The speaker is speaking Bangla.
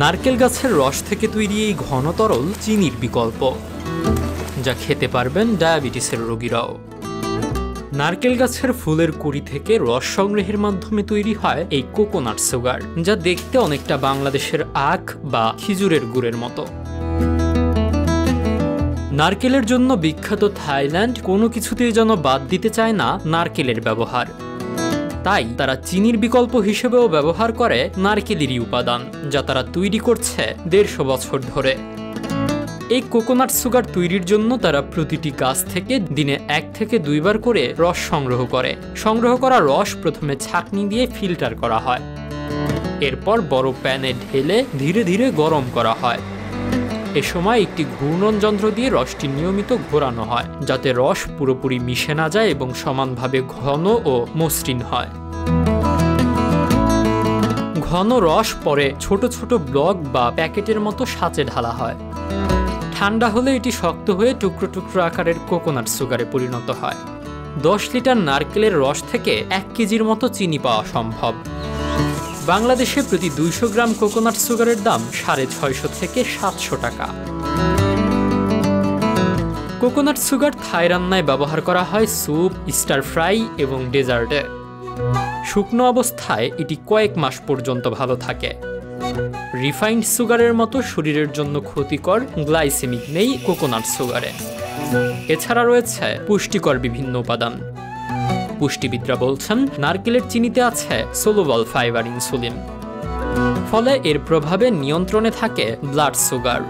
নারকেল গাছের রস থেকে তৈরি এই ঘন তরল চিনির বিকল্প, যা খেতে পারবেন ডায়াবেটিসের রোগীরাও। নারকেল গাছের ফুলের কুড়ি থেকে রস সংগ্রহের মাধ্যমে তৈরি হয় এই কোকোনাট সুগার, যা দেখতে অনেকটা বাংলাদেশের আখ বা খেজুরের গুড়ের মতো। নারকেলের জন্য বিখ্যাত থাইল্যান্ড কোনো কিছুতেই যেন বাদ দিতে চায় না নারকেলের ব্যবহার। তাই তারা চিনির বিকল্প হিসেবেও ব্যবহার করে নারকেলেরই উপাদান, যা তারা তৈরি করছে 150 বছর ধরে। এই কোকোনাট সুগার তৈরির জন্য তারা প্রতিটি গাছ থেকে দিনে 1 থেকে 2 বার করে রস সংগ্রহ করে। সংগ্রহ করা রস প্রথমে ছাঁকনি দিয়ে ফিল্টার করা হয়, এরপর বড় প্যানে ঢেলে ধীরে ধীরে গরম করা হয়। এ সময় একটি ঘূর্ণন যন্ত্র দিয়ে রসটি নিয়মিত ঘোরানো হয়, যাতে রস পুরোপুরি মিশে না যায় এবং সমানভাবে ঘন ও মসৃণ হয়। ঘন রস পরে ছোট ছোট ব্লক বা প্যাকেটের মতো সাঁচে ঢালা হয়। ঠান্ডা হলে এটি শক্ত হয়ে টুকরো টুকরো আকারের কোকোনাট সুগারে পরিণত হয়। 10 লিটার নারকেলের রস থেকে 1 কেজির মতো চিনি পাওয়া সম্ভব। বাংলাদেশে প্রতি 200 গ্রাম কোকোনাট সুগারের দাম 650 থেকে 700 টাকা। কোকোনাট সুগার থাই রান্নায় ব্যবহার করা হয় স্যুপ, স্টার ফ্রাই এবং ডেজার্টে। শুকনো অবস্থায় এটি কয়েক মাস পর্যন্ত ভালো থাকে। রিফাইন্ড সুগারের মতো শরীরের জন্য ক্ষতিকর গ্লাইসেমিক নেই কোকোনাট সুগারে। এছাড়া রয়েছে পুষ্টিকর বিভিন্ন উপাদান। পুষ্টিবিদরা বলছেন নারকেলের চিনিতে আছে সোলুবল ফাইবার ইনসুলিন, ফলে এর প্রভাবে নিয়ন্ত্রণে থাকে ব্লাড সুগার।